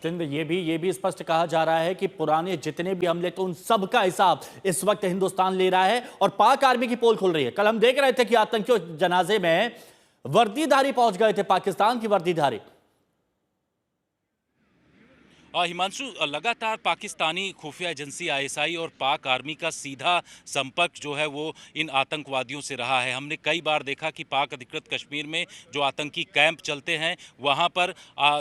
जितेंद्र, ये भी स्पष्ट कहा जा रहा है कि पुराने जितने भी हमले तो उन सब का हिसाब इस वक्त हिंदुस्तान ले रहा है और पाक आर्मी की पोल खुल रही है। कल हम देख रहे थे कि आतंकियों जनाजे में वर्दीधारी पहुंच गए थे, पाकिस्तान की वर्दीधारी। हिमांशु, लगातार पाकिस्तानी खुफिया एजेंसी आईएसआई और पाक आर्मी का सीधा संपर्क जो है वो इन आतंकवादियों से रहा है। हमने कई बार देखा कि पाक अधिकृत कश्मीर में जो आतंकी कैंप चलते हैं वहां पर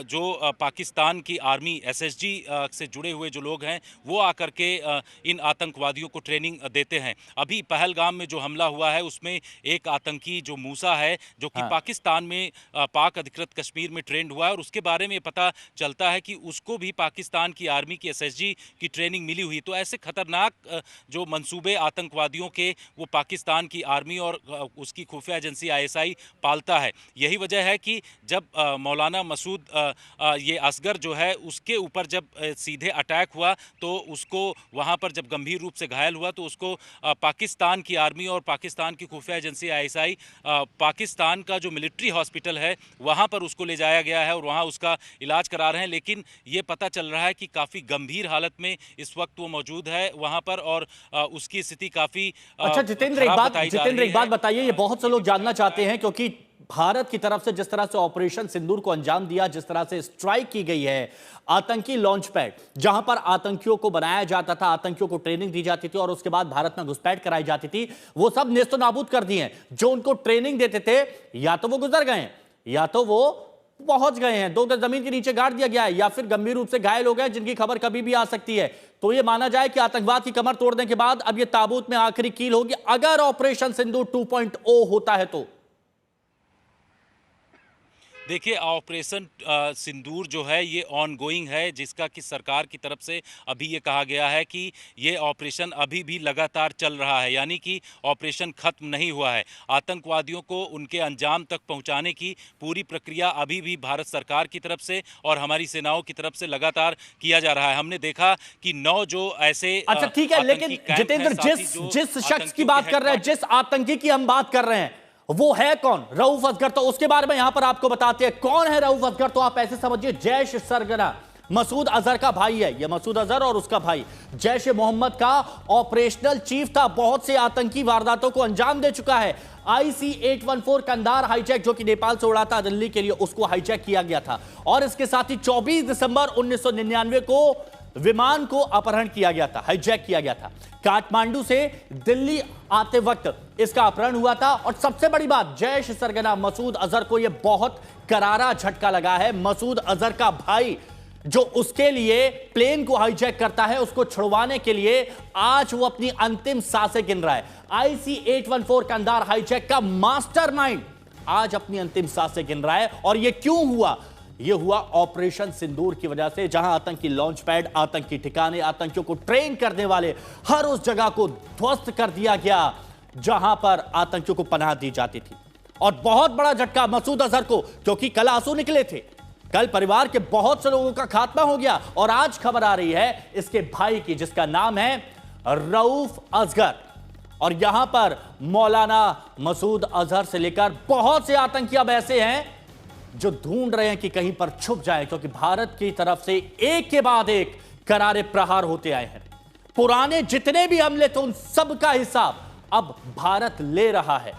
जो पाकिस्तान की आर्मी एसएसजी से जुड़े हुए जो लोग हैं वो आकर के इन आतंकवादियों को ट्रेनिंग देते हैं। अभी पहलगाम में जो हमला हुआ है उसमें एक आतंकी जो मूसा है जो कि पाकिस्तान में पाक अधिकृत कश्मीर में ट्रेंड हुआ है और उसके बारे में पता चलता है कि उसको भी पाकिस्तान की आर्मी की एसएसजी की ट्रेनिंग मिली हुई। तो ऐसे खतरनाक जो मंसूबे आतंकवादियों के वो पाकिस्तान की आर्मी और उसकी खुफिया एजेंसी आईएसआई पालता है। यही वजह है कि जब मौलाना मसूद ये असगर जो है उसके ऊपर जब सीधे अटैक हुआ तो उसको वहां पर जब गंभीर रूप से घायल हुआ तो उसको पाकिस्तान की आर्मी और पाकिस्तान की खुफिया एजेंसी आईएसआई पाकिस्तान का जो मिलिट्री हॉस्पिटल है वहां पर उसको ले जाया गया है और वहां उसका इलाज करा रहे हैं। लेकिन ये पता चल रहा है कि काफी गंभीर हालत में इस वक्त वो मौजूद है वहां पर और उसकी स्थिति काफी अच्छा जितेंद्र, एक बात बताइए, ये बहुत से लोग जानना चाहते हैं क्योंकि भारत की तरफ से जिस तरह से ऑपरेशन सिंदूर को अंजाम दिया, जिस तरह से स्ट्राइक की गई है, आतंकी लॉन्च पैड जहां पर आतंकियों को बनाया जाता था, आतंकियों को ट्रेनिंग दी जाती थी और उसके बाद भारत में घुसपैठ कराई जाती थी, वो सब नेस्तो नाबूद कर दिए हैं। जो उनको ट्रेनिंग देते थे या तो वो गुजर गए या तो वो पहुंच गए हैं, दो जमीन के नीचे गाड़ दिया गया है या फिर गंभीर रूप से घायल हो गए जिनकी खबर कभी भी आ सकती है। तो ये माना जाए कि आतंकवाद की कमर तोड़ने के बाद अब ये ताबूत में आखिरी कील होगी अगर ऑपरेशन सिंदूर 2.0 होता है तो। देखिए, ऑपरेशन सिंदूर जो है ये ऑन गोइंग है, जिसका कि सरकार की तरफ से अभी ये कहा गया है कि ये ऑपरेशन अभी भी लगातार चल रहा है, यानी कि ऑपरेशन खत्म नहीं हुआ है। आतंकवादियों को उनके अंजाम तक पहुंचाने की पूरी प्रक्रिया अभी भी भारत सरकार की तरफ से और हमारी सेनाओं की तरफ से लगातार किया जा रहा है। हमने देखा कि 9 जो ऐसे अच्छा ठीक है, लेकिन जितेंद्र जिस शख्स की बात कर रहे हैं, जिस आतंकी की हम बात कर रहे हैं वो है कौन? रऊफ असगर। तो उसके बारे में यहां पर आपको बताते हैं कौन है रऊफ असगर। तो आप ऐसे समझिए जैश सरगना मसूद अजहर का भाई है। ये मसूद अजहर और उसका भाई जैश मोहम्मद का ऑपरेशनल चीफ था, बहुत से आतंकी वारदातों को अंजाम दे चुका है। IC-814 कंधार हाईजैक जो कि नेपाल से उड़ा था दिल्ली के लिए, उसको हाईजैक किया गया था और इसके साथ ही 24 दिसंबर 1999 को विमान को अपहरण किया गया था, हाईजैक किया गया था। काठमांडू से दिल्ली आते वक्त इसका अपहरण हुआ था और सबसे बड़ी बात, जैश सरगना मसूद अजहर को यह बहुत करारा झटका लगा है। मसूद अजहर का भाई जो उसके लिए प्लेन को हाईजैक करता है, उसको छुड़वाने के लिए आज वो अपनी अंतिम सांसें गिन रहा है। IC-814 कंधार हाईजैक का मास्टरमाइंड आज अपनी अंतिम सांसें गिन रहा है। और यह क्यों हुआ? यह हुआ ऑपरेशन सिंदूर की वजह से, जहां आतंकी लॉन्च पैड, आतंकी ठिकाने, आतंकियों को ट्रेन करने वाले हर उस जगह को ध्वस्त कर दिया गया जहां पर आतंकियों को पनाह दी जाती थी। और बहुत बड़ा झटका मसूद अजहर को, क्योंकि कल आंसू निकले थे, कल परिवार के बहुत से लोगों का खात्मा हो गया और आज खबर आ रही है इसके भाई की जिसका नाम है रऊफ असगर। और यहां पर मौलाना मसूद अजहर से लेकर बहुत से आतंकी अब ऐसे हैं जो ढूंढ रहे हैं कि कहीं पर छुप जाए, क्योंकि भारत की तरफ से एक के बाद एक करारे प्रहार होते आए हैं। पुराने जितने भी हमले थे उन सब का हिसाब अब भारत ले रहा है।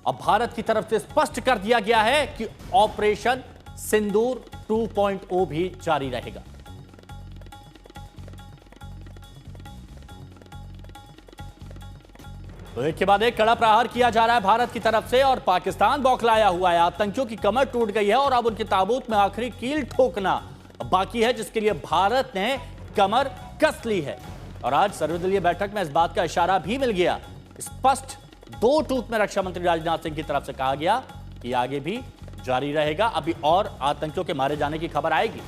अब भारत की तरफ से स्पष्ट कर दिया गया है कि ऑपरेशन सिंदूर 2.0 भी जारी रहेगा। तो एक के बाद एक कड़ा प्रहार किया जा रहा है भारत की तरफ से और पाकिस्तान बौखलाया हुआ है। आतंकियों की कमर टूट गई है और अब उनके ताबूत में आखिरी कील ठोकना बाकी है, जिसके लिए भारत ने कमर कस ली है। और आज सर्वदलीय बैठक में इस बात का इशारा भी मिल गया, स्पष्ट 2 टूक में रक्षा मंत्री राजनाथ सिंह की तरफ से कहा गया कि आगे भी जारी रहेगा। अभी और आतंकियों के मारे जाने की खबर आएगी।